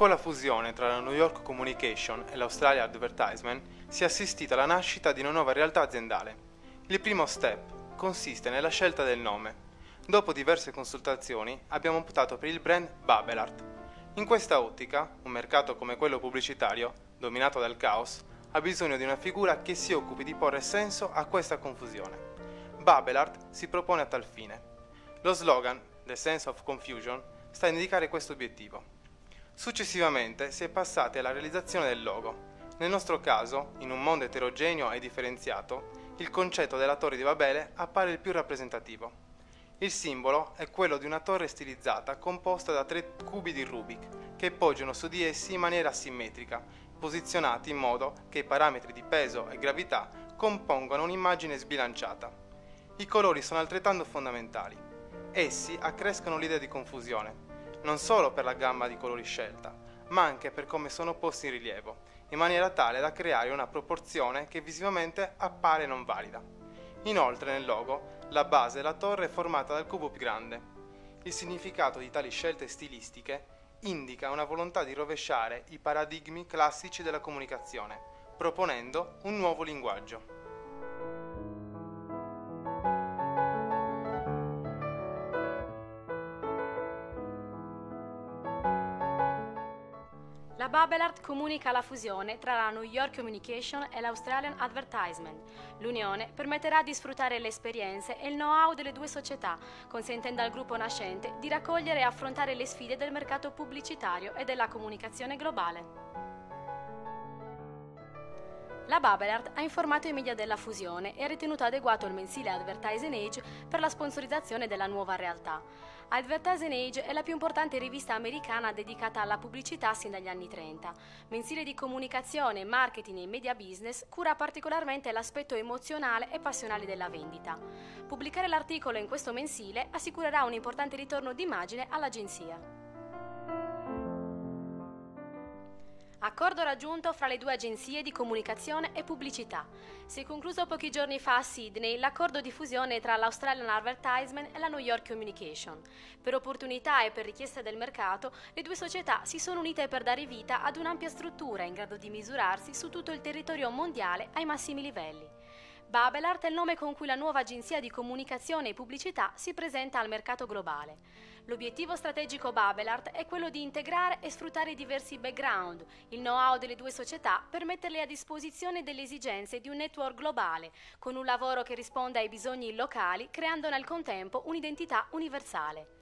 Con la fusione tra la New York Communication e l'Australia Advertisement si è assistito alla nascita di una nuova realtà aziendale. Il primo step consiste nella scelta del nome. Dopo diverse consultazioni abbiamo optato per il brand Babbelart. In questa ottica, un mercato come quello pubblicitario, dominato dal caos, ha bisogno di una figura che si occupi di porre senso a questa confusione. Babbelart si propone a tal fine. Lo slogan The Sense of Confusion sta a indicare questo obiettivo. Successivamente si è passati alla realizzazione del logo. Nel nostro caso, in un mondo eterogeneo e differenziato, il concetto della Torre di Babele appare il più rappresentativo. Il simbolo è quello di una torre stilizzata composta da 3 cubi di Rubik che poggiano su di essi in maniera asimmetrica, posizionati in modo che i parametri di peso e gravità compongano un'immagine sbilanciata. I colori sono altrettanto fondamentali. Essi accrescono l'idea di confusione, non solo per la gamma di colori scelta, ma anche per come sono posti in rilievo, in maniera tale da creare una proporzione che visivamente appare non valida. Inoltre nel logo, la base della torre è formata dal cubo più grande. Il significato di tali scelte stilistiche indica una volontà di rovesciare i paradigmi classici della comunicazione, proponendo un nuovo linguaggio. La Babbelart comunica la fusione tra la New York Communication e l'Australian Advertisement. L'unione permetterà di sfruttare le esperienze e il know-how delle due società, consentendo al gruppo nascente di raccogliere e affrontare le sfide del mercato pubblicitario e della comunicazione globale. La Babbelart ha informato i media della fusione e ha ritenuto adeguato il mensile Advertising Age per la sponsorizzazione della nuova realtà. Advertising Age è la più importante rivista americana dedicata alla pubblicità sin dagli anni 30. Mensile di comunicazione, marketing e media business, cura particolarmente l'aspetto emozionale e passionale della vendita. Pubblicare l'articolo in questo mensile assicurerà un importante ritorno d'immagine all'agenzia. Accordo raggiunto fra le due agenzie di comunicazione e pubblicità. Si è concluso pochi giorni fa a Sydney l'accordo di fusione tra l'Australian Advertisement e la New York Communication. Per opportunità e per richiesta del mercato, le due società si sono unite per dare vita ad un'ampia struttura in grado di misurarsi su tutto il territorio mondiale ai massimi livelli. Babbelart è il nome con cui la nuova agenzia di comunicazione e pubblicità si presenta al mercato globale. L'obiettivo strategico Babbelart è quello di integrare e sfruttare i diversi background, il know-how delle due società per metterli a disposizione delle esigenze di un network globale, con un lavoro che risponda ai bisogni locali, creando nel contempo un'identità universale.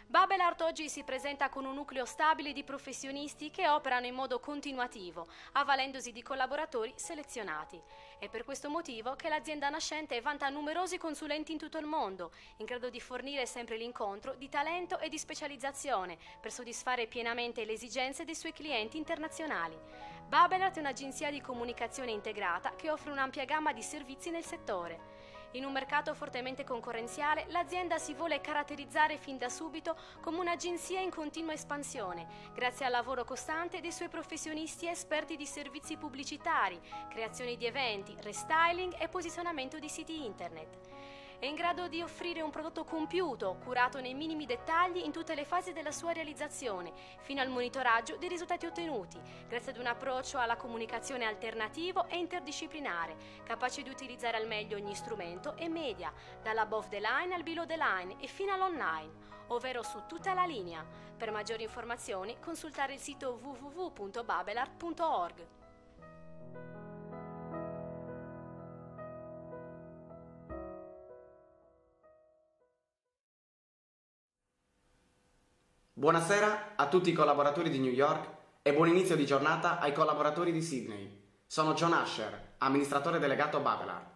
Babbelart oggi si presenta con un nucleo stabile di professionisti che operano in modo continuativo, avvalendosi di collaboratori selezionati. È per questo motivo che l'azienda nascente vanta numerosi consulenti in tutto il mondo, in grado di fornire sempre l'incontro di talento e di specializzazione per soddisfare pienamente le esigenze dei suoi clienti internazionali. Babbelart è un'agenzia di comunicazione integrata che offre un'ampia gamma di servizi nel settore. In un mercato fortemente concorrenziale, l'azienda si vuole caratterizzare fin da subito come un'agenzia in continua espansione, grazie al lavoro costante dei suoi professionisti esperti di servizi pubblicitari, creazione di eventi, restyling e posizionamento di siti internet. È in grado di offrire un prodotto compiuto, curato nei minimi dettagli in tutte le fasi della sua realizzazione, fino al monitoraggio dei risultati ottenuti, grazie ad un approccio alla comunicazione alternativo e interdisciplinare, capace di utilizzare al meglio ogni strumento e media, dall'above the line al below the line e fino all'online, ovvero su tutta la linea. Per maggiori informazioni consultare il sito www.babbelart.org. Buonasera a tutti i collaboratori di New York e buon inizio di giornata ai collaboratori di Sydney. Sono John Asher, amministratore delegato Babbelart.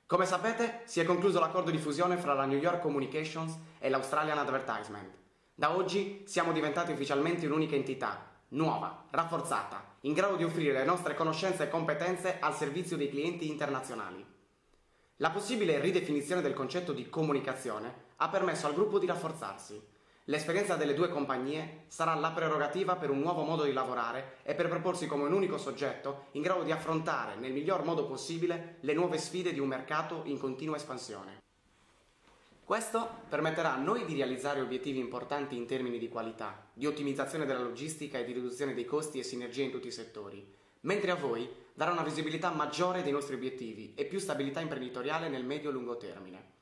Come sapete, si è concluso l'accordo di fusione fra la New York Communications e l'Australian Advertisement. Da oggi siamo diventati ufficialmente un'unica entità, nuova, rafforzata, in grado di offrire le nostre conoscenze e competenze al servizio dei clienti internazionali. La possibile ridefinizione del concetto di comunicazione ha permesso al gruppo di rafforzarsi. L'esperienza delle due compagnie sarà la prerogativa per un nuovo modo di lavorare e per proporsi come un unico soggetto in grado di affrontare nel miglior modo possibile le nuove sfide di un mercato in continua espansione. Questo permetterà a noi di realizzare obiettivi importanti in termini di qualità, di ottimizzazione della logistica e di riduzione dei costi e sinergie in tutti i settori, mentre a voi darà una visibilità maggiore dei nostri obiettivi e più stabilità imprenditoriale nel medio-lungo termine.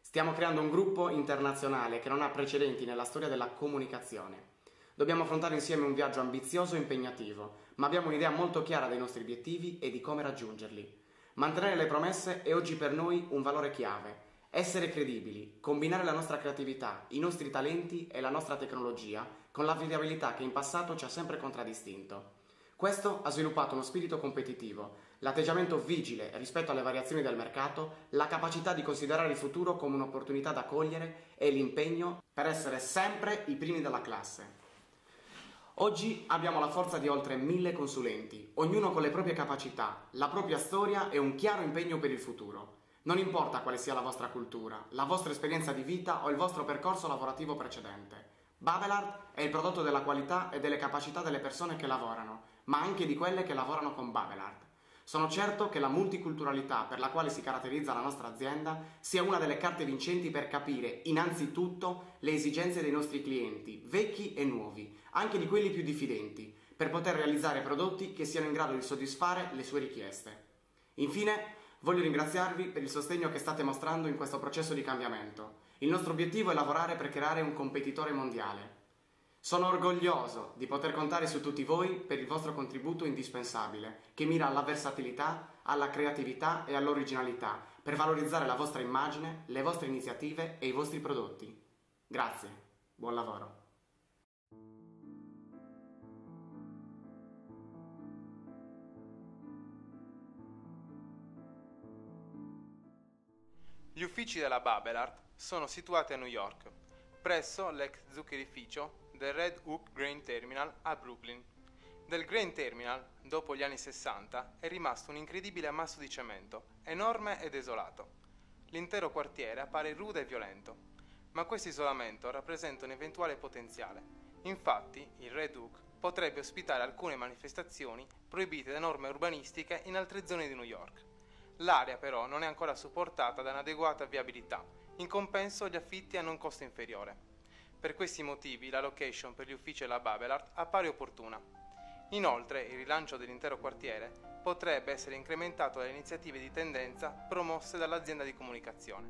Stiamo creando un gruppo internazionale che non ha precedenti nella storia della comunicazione. Dobbiamo affrontare insieme un viaggio ambizioso e impegnativo, ma abbiamo un'idea molto chiara dei nostri obiettivi e di come raggiungerli. Mantenere le promesse è oggi per noi un valore chiave. Essere credibili, combinare la nostra creatività, i nostri talenti e la nostra tecnologia con l'affidabilità che in passato ci ha sempre contraddistinto. Questo ha sviluppato uno spirito competitivo, l'atteggiamento vigile rispetto alle variazioni del mercato, la capacità di considerare il futuro come un'opportunità da cogliere e l'impegno per essere sempre i primi della classe. Oggi abbiamo la forza di oltre 1000 consulenti, ognuno con le proprie capacità, la propria storia e un chiaro impegno per il futuro. Non importa quale sia la vostra cultura, la vostra esperienza di vita o il vostro percorso lavorativo precedente. Babelard è il prodotto della qualità e delle capacità delle persone che lavorano, ma anche di quelle che lavorano con Babelard. Sono certo che la multiculturalità per la quale si caratterizza la nostra azienda sia una delle carte vincenti per capire, innanzitutto, le esigenze dei nostri clienti, vecchi e nuovi, anche di quelli più diffidenti, per poter realizzare prodotti che siano in grado di soddisfare le sue richieste. Infine, voglio ringraziarvi per il sostegno che state mostrando in questo processo di cambiamento. Il nostro obiettivo è lavorare per creare un competitore mondiale. Sono orgoglioso di poter contare su tutti voi per il vostro contributo indispensabile, che mira alla versatilità, alla creatività e all'originalità, per valorizzare la vostra immagine, le vostre iniziative e i vostri prodotti. Grazie, buon lavoro. Gli uffici della Babelard sono situati a New York, presso l'ex zuccherificio del Red Hook Grain Terminal a Brooklyn. Del Grain Terminal, dopo gli anni 60, è rimasto un incredibile ammasso di cemento, enorme e desolato. L'intero quartiere appare rude e violento, ma questo isolamento rappresenta un eventuale potenziale. Infatti, il Red Hook potrebbe ospitare alcune manifestazioni proibite da norme urbanistiche in altre zone di New York. L'area però non è ancora supportata da un'adeguata viabilità, in compenso gli affitti hanno un costo inferiore. Per questi motivi la location per gli uffici della Babelard appare opportuna. Inoltre il rilancio dell'intero quartiere potrebbe essere incrementato dalle iniziative di tendenza promosse dall'azienda di comunicazione.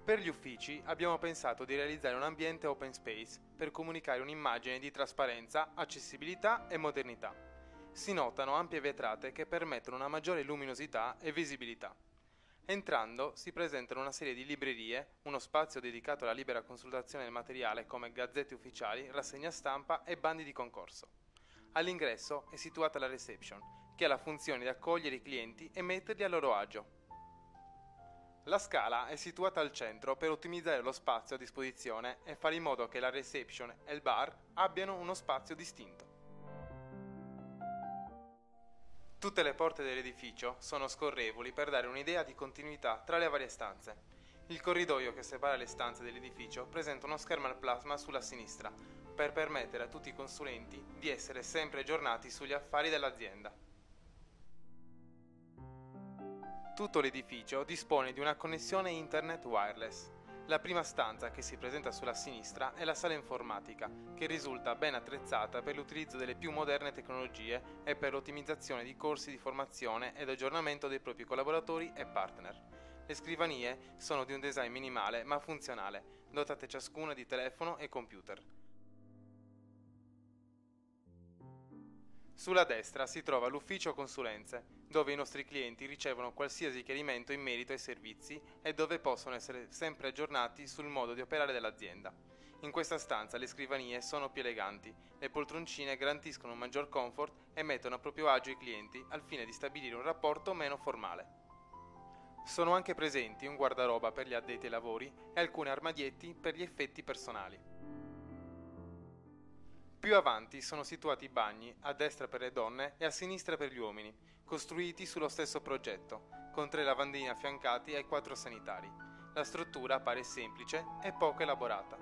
Per gli uffici abbiamo pensato di realizzare un ambiente open space per comunicare un'immagine di trasparenza, accessibilità e modernità. Si notano ampie vetrate che permettono una maggiore luminosità e visibilità. Entrando si presentano una serie di librerie, uno spazio dedicato alla libera consultazione del materiale come gazzette ufficiali, rassegna stampa e bandi di concorso. All'ingresso è situata la reception, che ha la funzione di accogliere i clienti e metterli a loro agio. La scala è situata al centro per ottimizzare lo spazio a disposizione e fare in modo che la reception e il bar abbiano uno spazio distinto. Tutte le porte dell'edificio sono scorrevoli per dare un'idea di continuità tra le varie stanze. Il corridoio che separa le stanze dell'edificio presenta uno schermo al plasma sulla sinistra, per permettere a tutti i consulenti di essere sempre aggiornati sugli affari dell'azienda. Tutto l'edificio dispone di una connessione internet wireless. La prima stanza che si presenta sulla sinistra è la sala informatica, che risulta ben attrezzata per l'utilizzo delle più moderne tecnologie e per l'ottimizzazione di corsi di formazione ed aggiornamento dei propri collaboratori e partner. Le scrivanie sono di un design minimale ma funzionale, dotate ciascuna di telefono e computer. Sulla destra si trova l'ufficio consulenze, dove i nostri clienti ricevono qualsiasi chiarimento in merito ai servizi e dove possono essere sempre aggiornati sul modo di operare dell'azienda. In questa stanza le scrivanie sono più eleganti, le poltroncine garantiscono un maggior comfort e mettono a proprio agio i clienti al fine di stabilire un rapporto meno formale. Sono anche presenti un guardaroba per gli addetti ai lavori e alcuni armadietti per gli effetti personali. Più avanti sono situati i bagni, a destra per le donne e a sinistra per gli uomini, costruiti sullo stesso progetto, con 3 lavandini affiancati ai 4 sanitari. La struttura appare semplice e poco elaborata.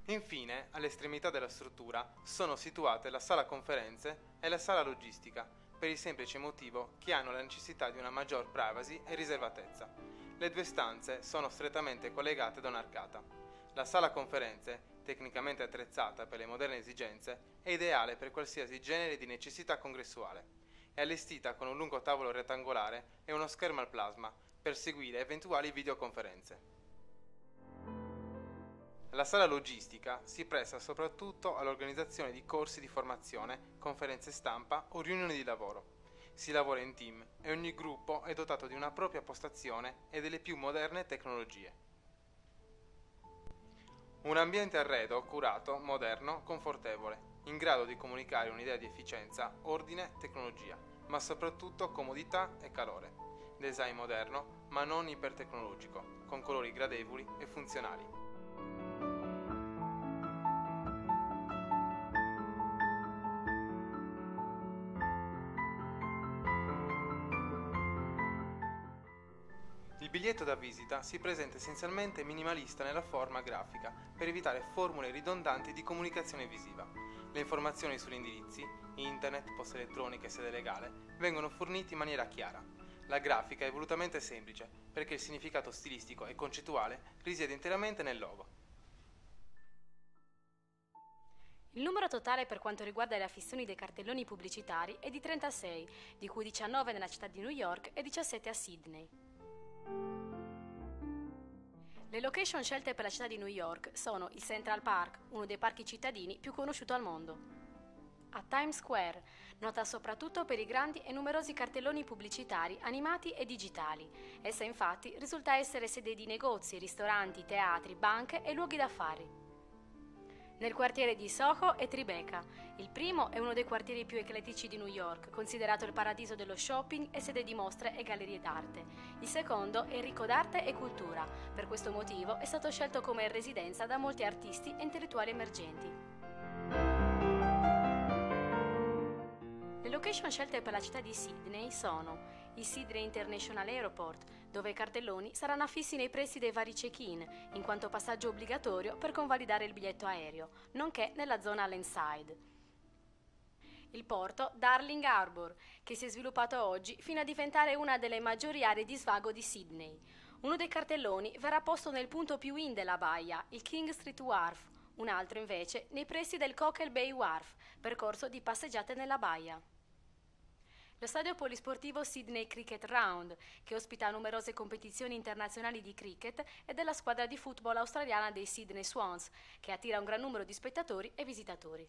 Infine, all'estremità della struttura sono situate la sala conferenze e la sala logistica, per il semplice motivo che hanno la necessità di una maggior privacy e riservatezza. Le due stanze sono strettamente collegate da un'arcata. La sala conferenze, tecnicamente attrezzata per le moderne esigenze, è ideale per qualsiasi genere di necessità congressuale. È allestita con un lungo tavolo rettangolare e uno schermo al plasma per seguire eventuali videoconferenze. La sala logistica si presta soprattutto all'organizzazione di corsi di formazione, conferenze stampa o riunioni di lavoro. Si lavora in team e ogni gruppo è dotato di una propria postazione e delle più moderne tecnologie. Un ambiente arredo curato, moderno, confortevole, in grado di comunicare un'idea di efficienza, ordine, tecnologia, ma soprattutto comodità e calore. Design moderno, ma non ipertecnologico, con colori gradevoli e funzionali. Il biglietto da visita si presenta essenzialmente minimalista nella forma grafica per evitare formule ridondanti di comunicazione visiva. Le informazioni sugli indirizzi, internet, posta elettronica e sede legale vengono forniti in maniera chiara. La grafica è volutamente semplice perché il significato stilistico e concettuale risiede interamente nel logo. Il numero totale per quanto riguarda le affissioni dei cartelloni pubblicitari è di 36, di cui 19 nella città di New York e 17 a Sydney. Le location scelte per la città di New York sono il Central Park, uno dei parchi cittadini più conosciuto al mondo. A Times Square, nota soprattutto per i grandi e numerosi cartelloni pubblicitari animati e digitali. Essa infatti risulta essere sede di negozi, ristoranti, teatri, banche e luoghi d'affari. Nel quartiere di Soho e Tribeca. Il primo è uno dei quartieri più eclettici di New York, considerato il paradiso dello shopping e sede di mostre e gallerie d'arte. Il secondo è ricco d'arte e cultura. Per questo motivo è stato scelto come residenza da molti artisti e intellettuali emergenti. Le location scelte per la città di Sydney sono il Sydney International Airport, dove i cartelloni saranno affissi nei pressi dei vari check-in, in quanto passaggio obbligatorio per convalidare il biglietto aereo, nonché nella zona landside. Il porto Darling Harbour, che si è sviluppato oggi fino a diventare una delle maggiori aree di svago di Sydney. Uno dei cartelloni verrà posto nel punto più in della baia, il King Street Wharf, un altro invece nei pressi del Cockle Bay Wharf, percorso di passeggiate nella baia. Lo stadio polisportivo Sydney Cricket Ground, che ospita numerose competizioni internazionali di cricket, e della squadra di football australiana dei Sydney Swans, che attira un gran numero di spettatori e visitatori.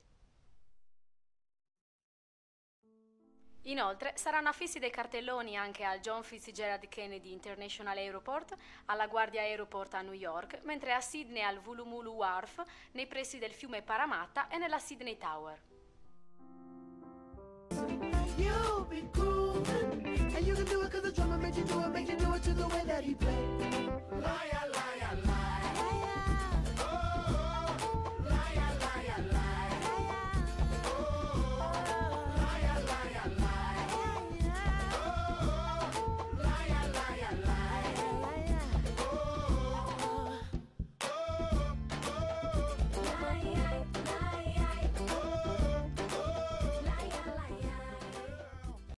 Inoltre saranno affissi dei cartelloni anche al John Fitzgerald Kennedy International Airport, alla Guardia Airport a New York, mentre a Sydney al Woolloomooloo Wharf, nei pressi del fiume Parramatta e nella Sydney Tower. You'll be cool, and you can do it 'cause the drummer made you do it to the way that he played.